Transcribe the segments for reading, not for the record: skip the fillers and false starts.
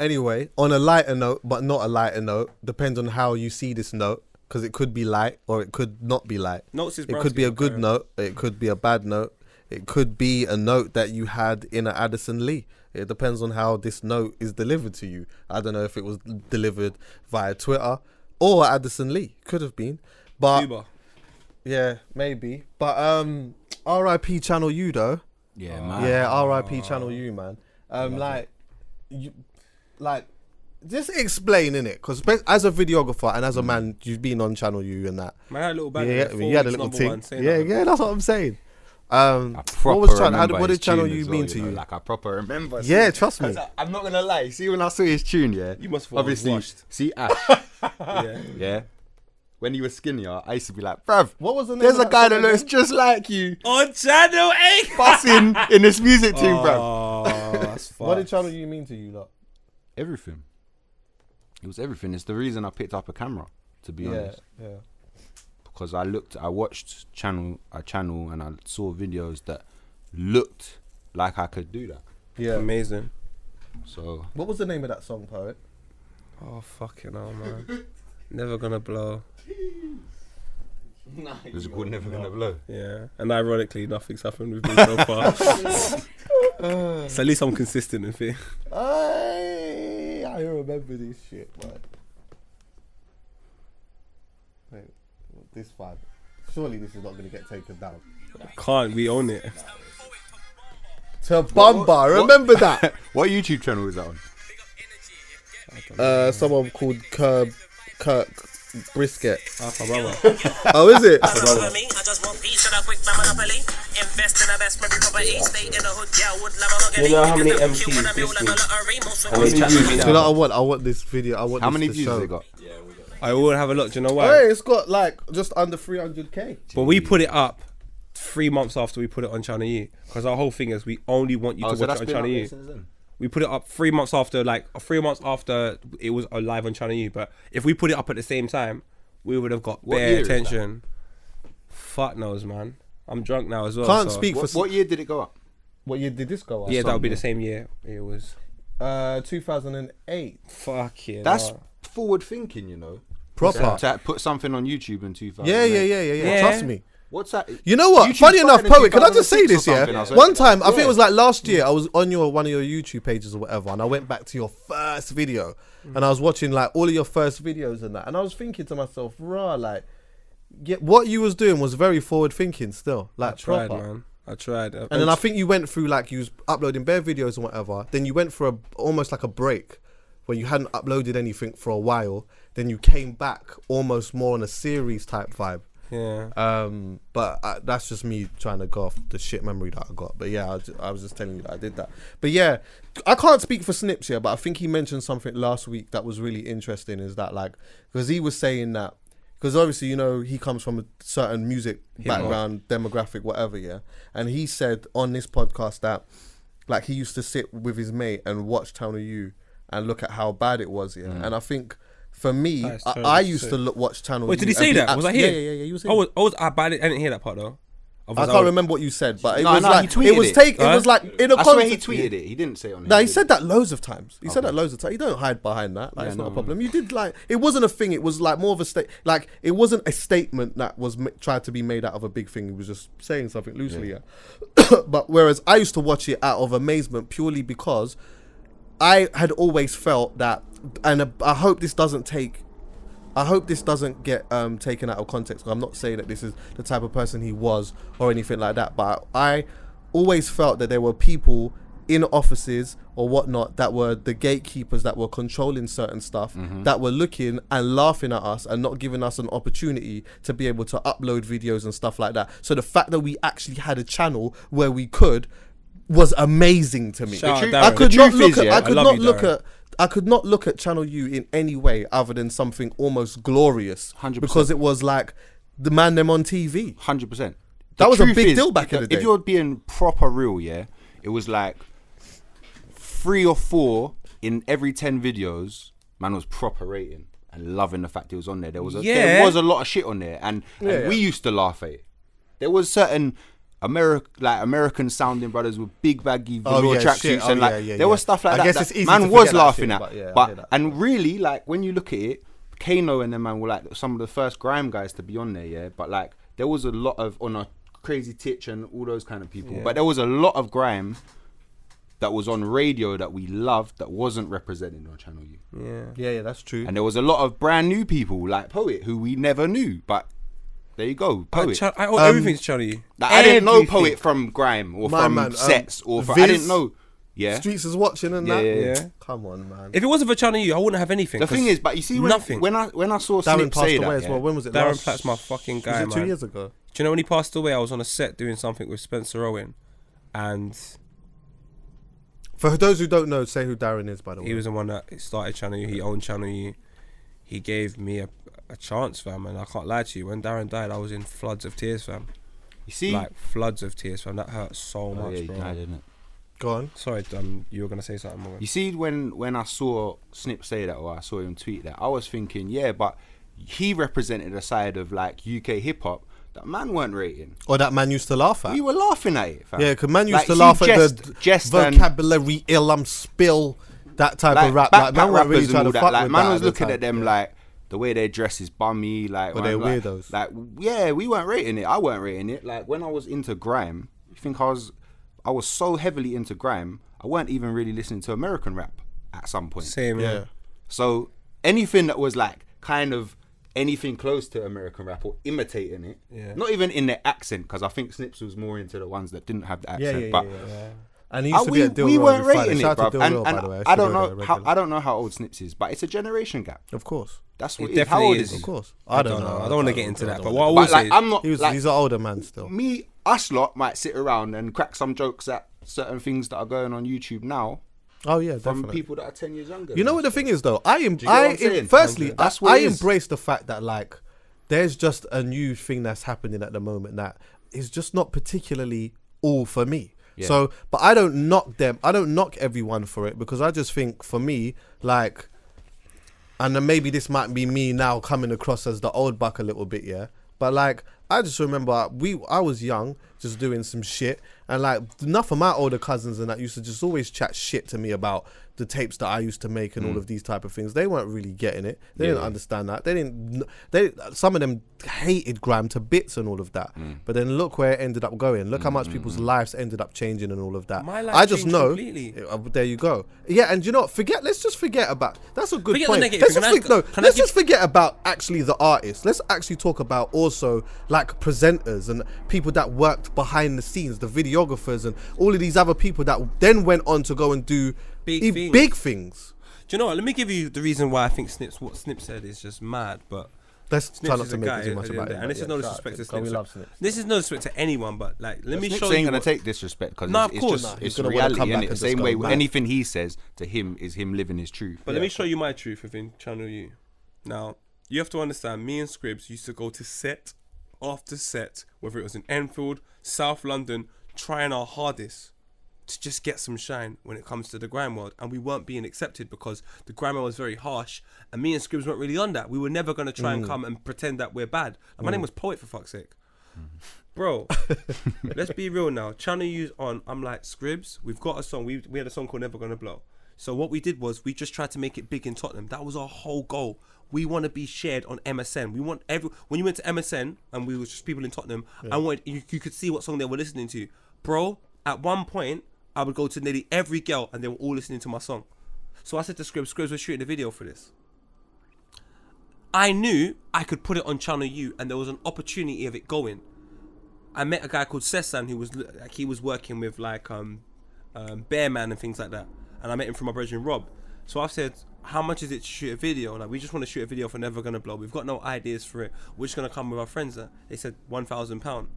Anyway, on a lighter note, but not a lighter note, depends on how you see this note, because it could be light or it could not be light. It could be a good note, it could be a bad note, it could be a note that you had in an Addison Lee. It depends on how this note is delivered to you. I don't know if it was delivered via Twitter or Addison Lee. Could have been. But Uber. Yeah, maybe. But R.I.P. Channel U though. Yeah, man. Yeah, R.I.P. Channel U, man. Just explain in it, because as a videographer and as a man, you've been on Channel U and that. Man, I had a little bag. You had a little thing. Yeah, that's what I'm saying. What did Channel U mean to you? Like I proper remember. Yeah, trust me. I'm not gonna lie. See, when I saw his tune, yeah, You must have obviously watched. see Ash. yeah. When you were skinnier, I used to be like, bruv, What was the name? there's of a guy that song looks again? just like you On Channel 8. fussing in this music tune, bruv. Oh, that's fun. What did Channel U mean to you, lot? Everything. It was everything. It's the reason I picked up a camera, to be honest. Yeah. Because I watched a channel and I saw videos that looked like I could do that. Yeah. Amazing. So What was the name of that song, Poet? Oh, fucking hell, man. Never Gonna Blow. it was called Never Gonna Blow. Yeah. And ironically, nothing's happened with me so far. So at least I'm consistent with it. I remember this shit, man. Wait, this vibe. Surely this is not going to get taken down. Can't, we own it. To Bumba, remember that? What YouTube channel was that on? Someone called Kirk Brisket. That's my brother. Oh, is it? You know how many MCs this week? And they chat to me Do you now. know what I want this video. I want How this many to views show. has it got? I will have a look. Do you know why? Hey, it's got like just under 300k. But we put it up 3 months after we put it on Channel U, because our whole thing is we only want you to watch it on Channel U. We put it up 3 months after, like 3 months after it was live on Channel U. But if we put it up at the same time, we would have got What bare year is attention. Fuck knows, man. I'm drunk now as well. Can't so. speak for. What year did it go up? What year did this go up? Yeah, that would be the same year. It was. 2008. Fuck yeah. That's forward thinking, you know. Proper. To put something on YouTube in 2000. Yeah. Trust me. What's that? You know what? YouTube Funny enough, started in Poet, can I just say 2006 or this, yeah? something, I was like, One time, I think yeah. it was like last year, I was on one of your YouTube pages or whatever, and I went back to your first video, and I was watching like all of your first videos and that, and I was thinking to myself, rah, like, what you was doing was very forward thinking still. Like, I tried, proper. man. I tried. And then I think you went through, like, you was uploading bare videos and whatever, then you went for almost like a break, where you hadn't uploaded anything for a while, then you came back almost more on a series type vibe. Yeah. But that's just me trying to go off the shit memory that I got. But yeah, I was just telling you that I did that. But yeah, I can't speak for Snips here, but I think he mentioned something last week that was really interesting, is that like, because he was saying that, because obviously, you know, he comes from a certain music background, demographic, whatever, yeah. And he said on this podcast that like he used to sit with his mate and watch Channel U and look at how bad it was, yeah. And I think for me, I used to watch Channel U. Wait, did he say that? Was I here? Yeah, you was here. I didn't hear that part though. I can't remember what you said, but it No, was no, like he tweeted it was it. take. It was like in a I swear he context. tweeted it. He didn't say it on. No, he said that loads of times. He said that loads of times. You don't hide behind that. Like, Yeah, it's not a no. problem. You did like it wasn't a thing. It was like more of a like it wasn't a statement that was tried to be made out of a big thing. He was just saying something loosely. Yeah. But whereas I used to watch it out of amazement purely because I had always felt that, and I hope this doesn't get taken out of context. I'm not saying that this is the type of person he was or anything like that, but I always felt that there were people in offices or whatnot that were the gatekeepers that were controlling certain stuff, that were looking and laughing at us and not giving us an opportunity to be able to upload videos and stuff like that. So the fact that we actually had a channel where we could was amazing to me. I could not look at Channel U in any way other than something almost glorious. 100%. Because it was like the man them on TV. 100%. That was a big deal back in the day. If you're being proper real, yeah, it was like 3 or 4 in every 10 videos. Man was proper rating and loving the fact it was on there. There was a lot of shit on there, and we used to laugh at it. There was certain American sounding brothers with big baggy velour tracksuits and there was stuff like I guess that. it's easy Man to was forget that laughing shit, at, but and really like when you look at it, Kano and them man were like some of the first grime guys to be on there, yeah. But like there was a lot of on a Crazy Titch and all those kind of people, but there was a lot of grime that was on radio that we loved that wasn't represented on Channel U. Yeah, that's true. And there was a lot of brand new people like Poet who we never knew, but there you go, Poet. I owe everything to Channel U. Like, I didn't know Poet from grime or from sets or from, I didn't know. Yeah, Streets is watching and that. Yeah. Come on, man. If it wasn't for Channel U, I wouldn't have anything. The thing is, but you see, when I saw Darren Snip passed say away that, as well. When was it? Darren Platt's my fucking guy, was it 2 man. years ago? Do you know when he passed away? I was on a set doing something with Spencer Owen, and for those who don't know, say who Darren is. By the way, he was the one that started Channel U. He owned Channel U. He gave me a chance, fam, and I can't lie to you. When Darren died, I was in floods of tears, fam. You see, like floods of tears, fam. That hurt so much, he bro. died, didn't it? Go on. Sorry, you were gonna say something more. You see, when I saw Snip say that, or I saw him tweet that, I was thinking, yeah, but he represented a side of like UK hip hop that man weren't rating, or that man used to laugh at. We were laughing at it, fam. Yeah, because man used to laugh at the vocabulary, spill, that type of rap. Like, man weren't really trying to fuck with man was looking at them like the way they dress is bummy, like, they're weirdos. Like, yeah, we weren't rating it. I weren't rating it. Like when I was into grime, you think I was so heavily into grime, I weren't even really listening to American rap at some point. Same, yeah. So anything that was like kind of anything close to American rap or imitating it, not even in their accent, because I think Snips was more into the ones that didn't have the accent. But and he used to be at Dilroy. We weren't rating it, bro. And I don't know how old Snips is, but it's a generation gap. Of course. That's what it definitely how old is he? Of course. I don't know. I don't want to get into that. But what I will say, I'm not. He's an older man still. Us lot might sit around and crack some jokes at certain things that are going on YouTube now. Oh yeah, from definitely. people that are 10 years younger. You know what the thing is though? I embrace the fact that like there's just a new thing that's happening at the moment that is just not particularly all for me. Yeah. So, but I don't knock them. I don't knock everyone for it, because I just think for me, like, and then maybe this might be me now coming across as the old buck a little bit, yeah. But like, I just remember I was young, just doing some shit, and like enough of my older cousins and that used to just always chat shit to me about the tapes that I used to make and all of these type of things. They weren't really getting it. They didn't understand that. Some of them hated grime to bits and all of that. But then look where it ended up going. Look how much people's lives ended up changing and all of that. My life I just know. Completely. There you go. Yeah, and you know, let's just forget about. That's a good point. Let's just forget about actually the artists. Let's actually talk about also like presenters and people that worked behind the scenes, the videographers and all of these other people that then went on to go and do big things. Do you know what? Let me give you the reason why I think what Snip said is just mad, but let's try not to make too much about it. And this is no disrespect to Snip. This is no disrespect to anyone, but like, let me show you. Ain't gonna take disrespect because it's reality, and it's the same way anything he says to him is him living his truth. But let me show you my truth within Channel U. Now, you have to understand, me and Scribs used to go to set after set, whether it was in Enfield, South London, trying our hardest to just get some shine when it comes to the grime world, and we weren't being accepted because the grime world was very harsh, and me and Scribs weren't really on that. We were never going to try and come and pretend that we're bad. And my name was Poet, for fuck's sake. Bro, let's be real now. Channel U's on. I'm like, Scribs, we've got a song. We had a song called Never Gonna Blow. So what we did was we just tried to make it big in Tottenham. That was our whole goal. We want to be shared on MSN. We want when you went to MSN and we were just people in Tottenham, I wanted you could see what song they were listening to. Bro, at one point I would go to nearly every girl and they were all listening to my song. So I said to Scribs, we're shooting a video for this. I knew I could put it on Channel U and there was an opportunity of it going. I met a guy called Sessan who was like, he was working with like Bearman and things like that. And I met him from my brother Rob. So I said, how much is it to shoot a video? Like, we just want to shoot a video for Never Gonna Blow. We've got no ideas for it. We're just going to come with our friends. They said £1,000. And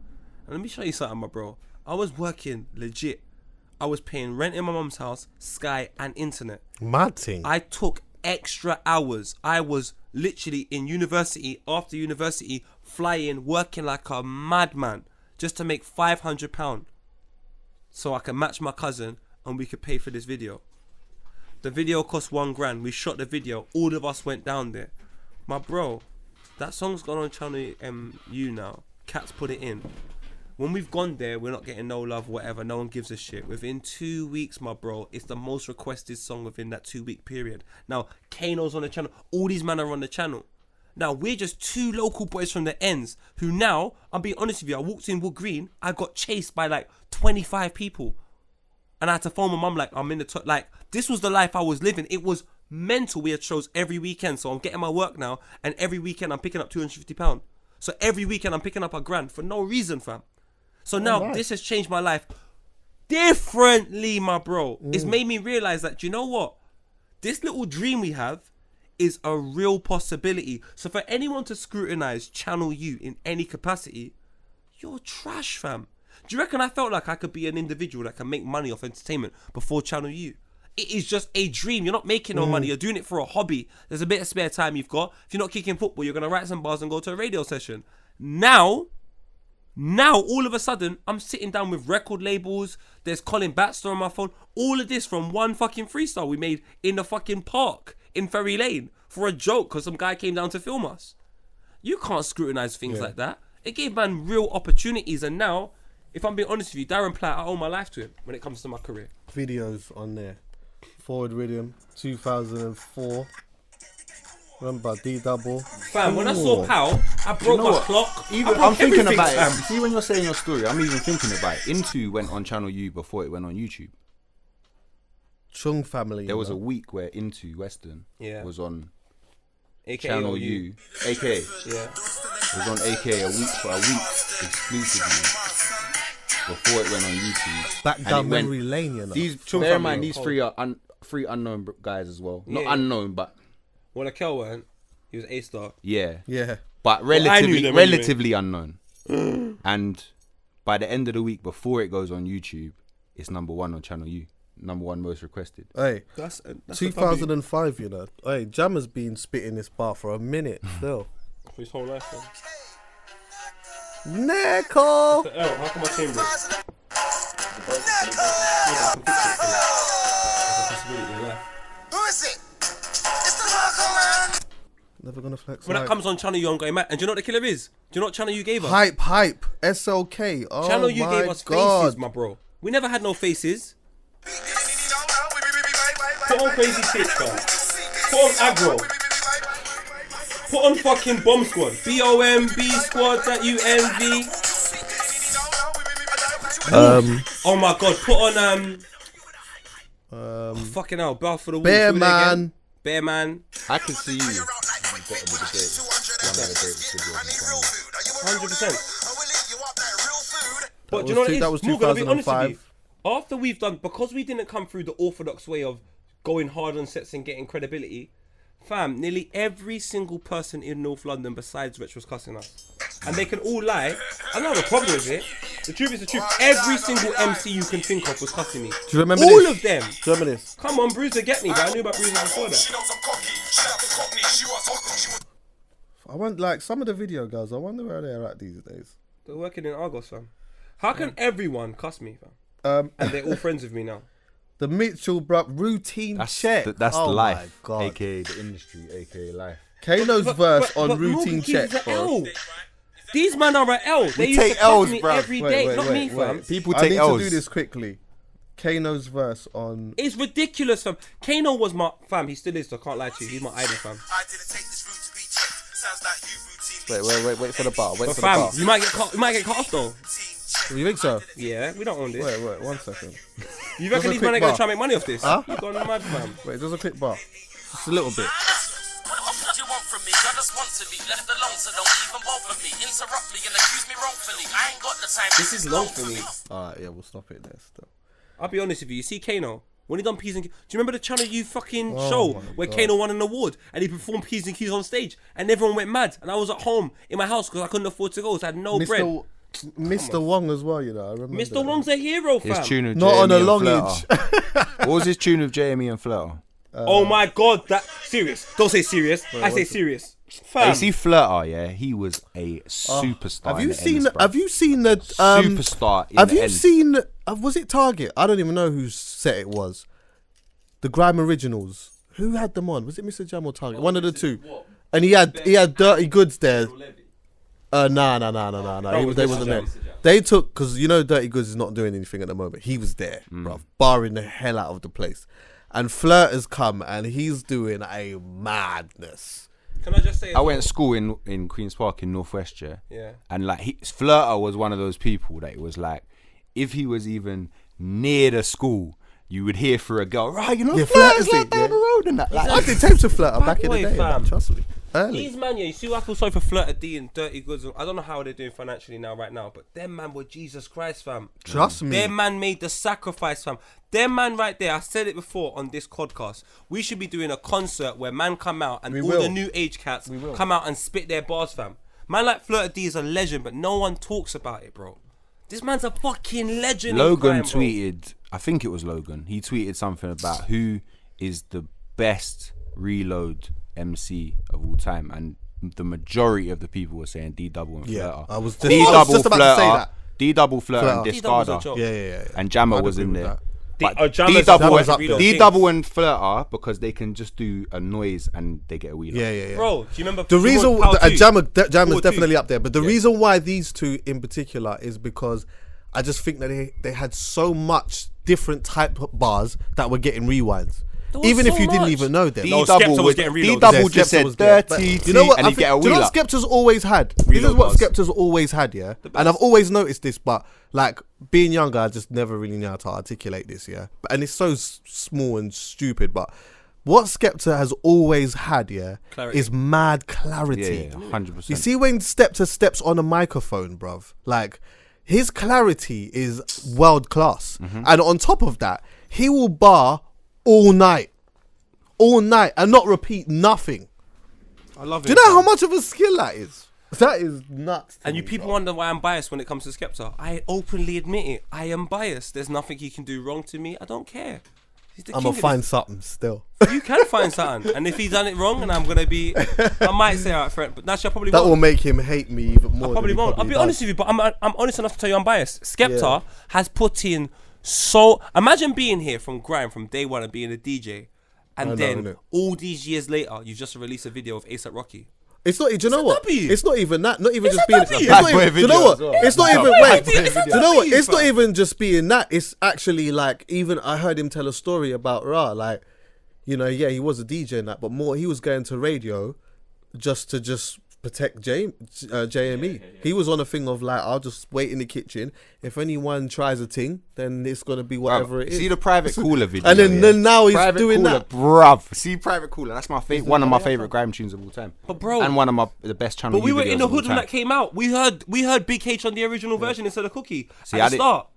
let me show you something, my bro. I was working legit. I was paying rent in my mum's house, Sky, and internet. Mad thing. I took extra hours. I was literally in university, after university, flying, working like a madman just to make £500 so I can match my cousin and we could pay for this video. The video cost $1,000. We shot the video. All of us went down there. My bro, that song's gone on Channel U now. Cats put it in. When we've gone there, we're not getting no love, whatever. No one gives a shit. Within 2 weeks, my bro, it's the most requested song within that 2-week period. Now, Kano's on the channel. All these men are on the channel. Now, we're just 2 local boys from the ends who now, I'm being honest with you, I walked in Wood Green, I got chased by like 25 people. And I had to phone my mum like, I'm in the top. Like, this was the life I was living. It was mental. We had shows every weekend. So I'm getting my work now. And every weekend I'm picking up £250. So every weekend I'm picking up £1,000 for no reason, fam. So now this has changed my life differently, my bro. It's made me realize that, you know what? This little dream we have is a real possibility. So for anyone to scrutinize Channel U in any capacity, you're trash, fam. Do you reckon I felt like I could be an individual that can make money off entertainment before Channel U? It is just a dream. You're not making no money. You're doing it for a hobby. There's a bit of spare time you've got. If you're not kicking football, you're going to write some bars and go to a radio session. Now, all of a sudden, I'm sitting down with record labels. There's Colin Baxter on my phone. All of this from one fucking freestyle we made in the fucking park in Ferry Lane for a joke because some guy came down to film us. You can't scrutinize things like that. It gave man real opportunities. And now, if I'm being honest with you, Darren Platt, I owe my life to him when it comes to my career. Videos on there. Forward Rhythm, 2004. Remember D-Double. Fam, when I saw Pow, I broke my clock. I'm thinking about it. See, when you're saying your story, I'm even thinking about it. Into went on Channel U before it went on YouTube. Chung Family. There was a week where Into Western was on AKA Channel U. AKA. Yeah. It was on AKA a week exclusively before it went on YouTube. Back down memory lane, you know. Bear in mind, these three are three unknown guys as well. Not unknown, but... Well, Akel went. He was A-star. Yeah. Yeah. But relatively unknown. And by the end of the week, before it goes on YouTube, it's number 1 on Channel U. Number 1 most requested. Hey, that's 2005, you know. Hey, Jammer's been spitting this bar for a minute still. For his whole life, man. Neko! How come I chamber it? Who is it? It's the Marco Man. Never gonna flex. When that comes on Channel U, I'm going mad. And do you know what the killer is? Do you know what Channel U gave us? Hype, SLK. Oh, Channel U gave us faces, my bro. We never had no faces. Put on Crazy Pitch, fam. Put on Aggro. Put on fucking Bomb Squad. BOMB Squad that you envy. Oh my god, put on fucking hell, Bell for the Wolves. Bear Man. Bear Man. I can see you. 100%. But do you know what it is? That was More gonna be honest with 2005. you. After we've done, because we didn't come through the orthodox way of going hard on sets and getting credibility, fam, nearly every single person in North London besides Rich was cussing us. And they can all lie. I don't have a problem with it. The truth is the truth. Every single MC you can think of was cussing me. Do you remember all this? of them. Do you remember this? Come on, Bruiser, get me, but I knew about Bruiser before that. I want, like, some of the video girls, I wonder where they're at these days. They're working in Argos, fam. How can everyone cuss me, fam? And they're all friends with me now. The Mitchell bruh routine check. That's oh life, my God. aka the industry, aka life. Kano's verse on but routine Morgan check, Keys is a bro. L. These men are an L. They used take to cuss Ls, me bruv. every day. Not me, fam. People I take need L's. to do this quickly. Kano's verse on... It's ridiculous, fam. Kano was my... Fam, he still is, so I can't lie to you. He's my idol, fam. I didn't take this route to be checked. Sounds like you routine. Wait for the bar. Wait But for the fam, bar. you might get cut off, though. You think so? Yeah, we don't own this. Wait, 1 second. You reckon a these quick men are going bar. to try and make money off this? Huh? You've gone mad, fam. Wait, just a quick bar. Just a little bit. What you want from me? I just want to be left alone, so don't even bother me. Interrupt me and accuse me wrongfully. I ain't got the time. This is long for me. Alright, yeah, we'll stop it there still. I'll be honest with you. You see Kano? When he done P's and Q's, do you remember the Channel U fucking Oh show my where God. Kano won an award and he performed P's and Q's on stage and everyone went mad and I was at home in my house because I couldn't afford to go, so I had no bread. Mr. Wong as well, you know. I remember Mr. that. Wong's a hero, fam. His tune of Not on a JME and longage. Flirter. What was his tune of JME and Flirter? Oh my God, that serious. Don't say serious. I say serious. Fam. You see Flirter, yeah, he was a superstar. Have in you the seen? ends, bruv. Have you seen the superstar? In Have the you ends. seen? Was it Target? I don't even know whose set it was. The Grime Originals. Who had them on? Was it Mr. Jam or Target? One of the two. And he had Dirty Goods there. Nah. They wasn't there. They took, because you know Dirty Goods is not doing anything at the moment. He was there, bruv, barring the hell out of the place. And Flirt has come and he's doing a madness. Can I just say, I went to school in Queen's Park in Northwest, yeah. And like Flirter was one of those people that it was like, if he was even near the school, you would hear through a girl, right? You know, Flirter's like down the road and that. Like, I did tapes with Flirter back in the day, fam. trust me. Early. These man, yeah, you see what I feel sorry for Flirter D and Dirty Goods. I don't know how they're doing financially now, right now, but them man were Jesus Christ, fam. Trust me. Their man made the sacrifice, fam. Their man right there, I said it before on this podcast, we should be doing a concert where man come out and the new age cats come out and spit their bars, fam. Man like Flirter D is a legend, but no one talks about it, bro. This man's a fucking legend. Logan tweeted, I think it was Logan, he tweeted something about who is the best reload MC of all time, and the majority of the people were saying D-Double and Flirter. I was just about to say that. D-Double, Flirter and Discarder. Yeah. And Jammer was in there. But D-Double and Flirter, because they can just do a noise and they get a wheeler. Yeah. Bro, do you remember the reason Jammer's definitely up there, but the Yeah. reason why these two in particular is because I just think that they had so much different type of bars that were getting rewinds. Even if you didn't even know them. D-Double just said dirty, you know what? and he get a Do you know wheeler. what Skepta's always had? This is what Skepta's always had, yeah? And I've always noticed this, but like being younger, I just never really knew how to articulate this, yeah? And it's so small and stupid, but what Skepta has always had, yeah, is mad clarity. Yeah, 100%. You see when Skepta steps on a microphone, bruv, like his clarity is world class. And on top of that, he will bar all night and not repeat nothing. I love it. Do you know how much of a skill that is? That is nuts. And you people wonder why I'm biased when it comes to Skepta. I openly admit it. I am biased. There's nothing he can do wrong to me. I don't care. I'm gonna find something still. You can find something, and if he's done it wrong, and I'm gonna be, I might say alright, friend, but actually I probably that won't. will make him hate me even more. I probably won't. I'll be honest with you, but I'm honest enough to tell you I'm biased. Skepta has put in so. Imagine being here from Grime from day one and being a DJ, and then all these years later, you just release a video of A$AP Rocky. It's not. Do you know what? W. It's not even that. Not even It's just a being. W. It's not even, do you know what? Well. It's not even. It's Wait. a Do you know what? W, It's not fam. even just being that. It's actually like even I heard him tell a story about Ra. Like, you know, yeah, he was a DJ and that, but more he was going to radio just to protect JME. He was on a thing of like, I'll just wait in the kitchen. If anyone tries a thing, then it's gonna be whatever it is. See the Private Cooler video, and then now he's Private doing Cooler, that. bruv. See Private Cooler, that's my favorite, one of my favorite grime tunes of all time. But bro, and one of the best channel. But we were videos in the of all hood when time. that came out. We heard Big H on the original version instead of Cookie. See, at the start.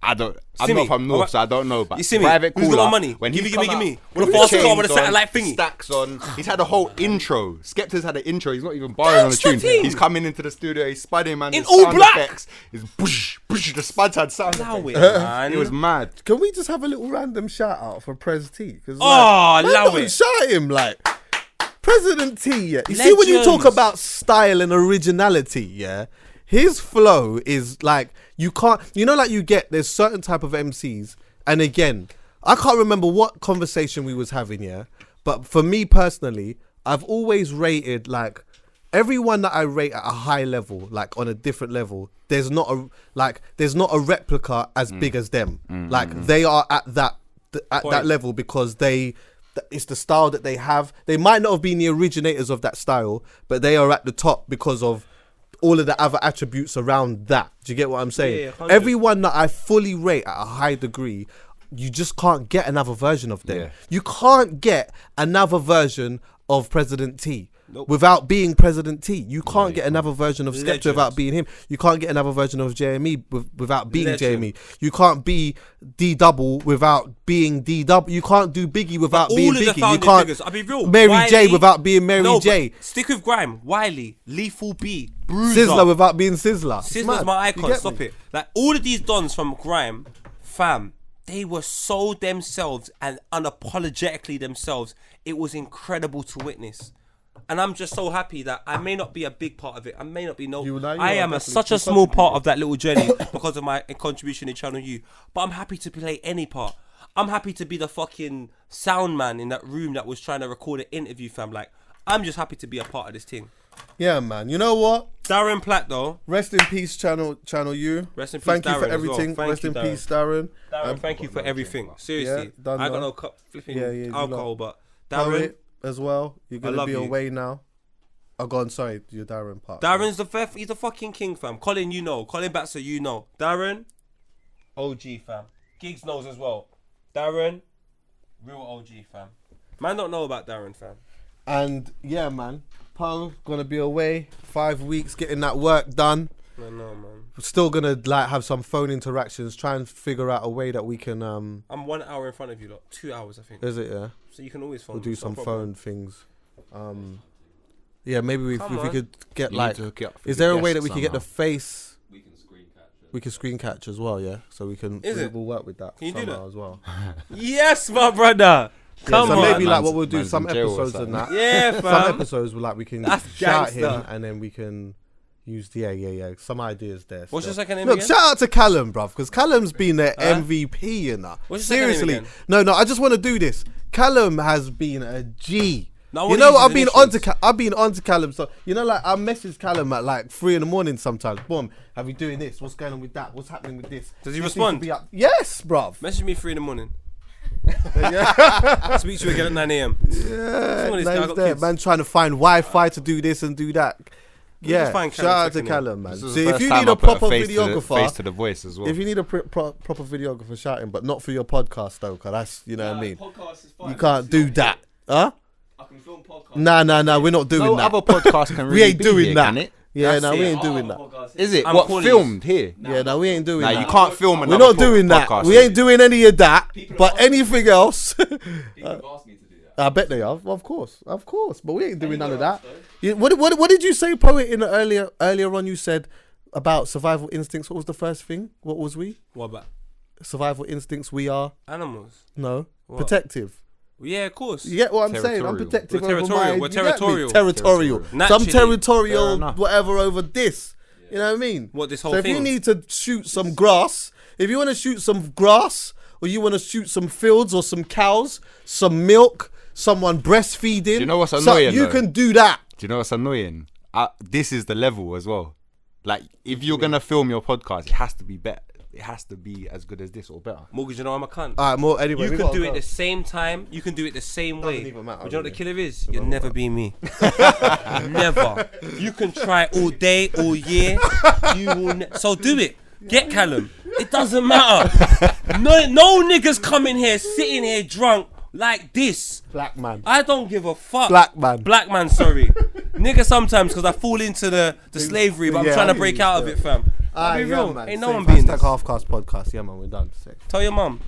I'm not me. from North, so I don't know. But You see me? Private Who's Cooler, got more money? when Give he's me. come With out a fast car chains with a on, satellite thingy. Stacks on. He's had a whole intro. Skepta's had an intro. He's not even barring on the tune. Team. He's coming into the studio. He's spudding, man. In His all sound black. Effects. His bush. The spuds had sound Allow effects. it, man. It was mad. Can we just have a little random shout out for Pres T? Allow it. Shout him like President T. Yeah, you see when you talk Legends. about style and originality, yeah, his flow is like you can't. You know, like you get there's certain type of MCs, and again, I can't remember what conversation we was having, yeah, but for me personally, I've always rated like everyone that I rate at a high level, like on a different level. There's not a replica as big as them. They are at that level because it's the style that they have. They might not have been the originators of that style, but they are at the top because of all of the other attributes around that. Do you get what I'm saying? Yeah, 100. Everyone that I fully rate at a high degree, you just can't get another version of them. Yeah. You can't get another version of President T. Nope. Without being President T. You can't get another version of Skepta Legends. without being him. You can't get another version of JME without being Legend. JME. You can't be D-Double without being D-Double. You can't do Biggie without being All of the Biggie. You founding can't figures. I'll be real. Mary Wiley, J without being Mary no, J. but stick with Grime. Wiley, Lethal B, Bruiser. Sizzler without being Sizzler. It's Sizzler's mad. my You icon. get Stop me? it. Like all of these dons from Grime, fam, they were so themselves and unapologetically themselves. It was incredible to witness. And I'm just so happy that I may not be a big part of it. I may not be You I am are such a definitely small part of that little journey because of my contribution in Channel U. But I'm happy to play any part. I'm happy to be the fucking sound man in that room that was trying to record an interview, fam. Like, I'm just happy to be a part of this thing. Yeah, man. You know what? Darren Platt, though. Rest in peace, channel you. Rest in peace, Thank you Darren, for as everything. well. Rest in peace, Darren. Darren, thank you for everything. Seriously. Yeah, done I got now. no flipping Yeah, alcohol, but Darren. Poet as well. You're I gonna love be you. away now. Oh, go on. Sorry, you're Darren part. Darren's he's the fucking king, fam. Colin, you know. Colin Batser, you know. Darren, OG, fam. Giggs knows as well. Darren, real OG, fam. Man don't know about Darren, fam. And yeah, man. Poe gonna be away 5 weeks getting that work done. I know, man. We're still gonna like have some phone interactions, try and figure out a way that we can I'm 1 hour in front of you, lot. 2 hours, I think. is it, yeah? So you can always phone. We'll do no some problem. phone things. Yeah, maybe if we could get You like need to hook it up for is the there a way guests that we could get the somehow. face We can screen catch it. we can screen catch as well, yeah? So we can Is it? we'll work with that Can you do somehow that? as well. Yes, my brother. Come so on. maybe like Man's- what we'll do man's some in jail or episodes and something. that. Yeah, Some fam. episodes where like we can That's shout him gangster. and then we can use yeah. Some ideas there. What's your still. second name Look, again? shout out to Callum, bruv, because Callum's been the MVP, you know. What's your second name Seriously. again? No, I just want to do this. Callum has been a G. No, I You wanna know, use I've his been onto initials. I've been onto Callum. So you know, like I message Callum at like 3 a.m. sometimes. Boom, have you doing this? What's going on with that? What's happening with this? Does he This needs to respond? be up. Yes, bruv. Message me 3 a.m. I'll speak to you again at 9 a.m. Yeah, Some of this guy man's got there. kids. Man trying to find Wi-Fi to do this and do that. Yeah, just find shout Callum's out to second name. Callum, man. This is See, the if first you time need I a put proper face to the- videographer, face to the voice as well. if you need a proper videographer shouting, but not for your podcast though, cause that's what I mean. Podcast is fine. You can't do that, huh? I can film podcasts. Nah, we're not doing No that. other podcast can really We ain't be doing here, that. can it? Yeah, That's no, we it. ain't doing that. Is it? I'm What, calling filmed here? Yeah, no, we ain't doing Nah, that. you can't film We're another not doing that. podcast. We ain't doing any of that. But anything else, People have asked me to do that. I bet they have. Of course. But we ain't doing none of that. What did you say, Poet? In the earlier on, you said about survival instincts. What was the first thing? What was we? What about Survival instincts. We are animals? no protective. Yeah, of course. You get what I'm saying? I'm Territorial. protective We're over territorial. my. We're you get me? territorial. Territorial. Some Naturally. Fair territorial enough. whatever over this. You know what I mean? What, this whole So if you thing? need to shoot some grass, if you want to shoot some grass, or you want to shoot some fields or some cows, some milk, someone breastfeeding, Do you know what's annoying, you though? can do that. Do you know what's annoying? This is the level as well. Like, if you're gonna film your podcast, it has to be better. It has to be as good as this or better. Mortgage, you know I'm a cunt. All right, more anyway. You we can gotta do go. it the same time. You can do it the same way. even matter, But you know what the really. killer is? You'll never be me. Never. You can try all day, all year. You will. So do it. Get Callum. It doesn't matter. No niggas coming here, sitting here drunk like this. Black man. I don't give a fuck. Black man. Black man, sorry. Nigga sometimes because I fall into the slavery, but I'm Yeah, trying I to break mean, out of it, fam. I'll be yeah, real. man. Ain't no Safe one being hashtag this. Halfcast podcast. Yeah, man, we're done. Safe. Tell your mum.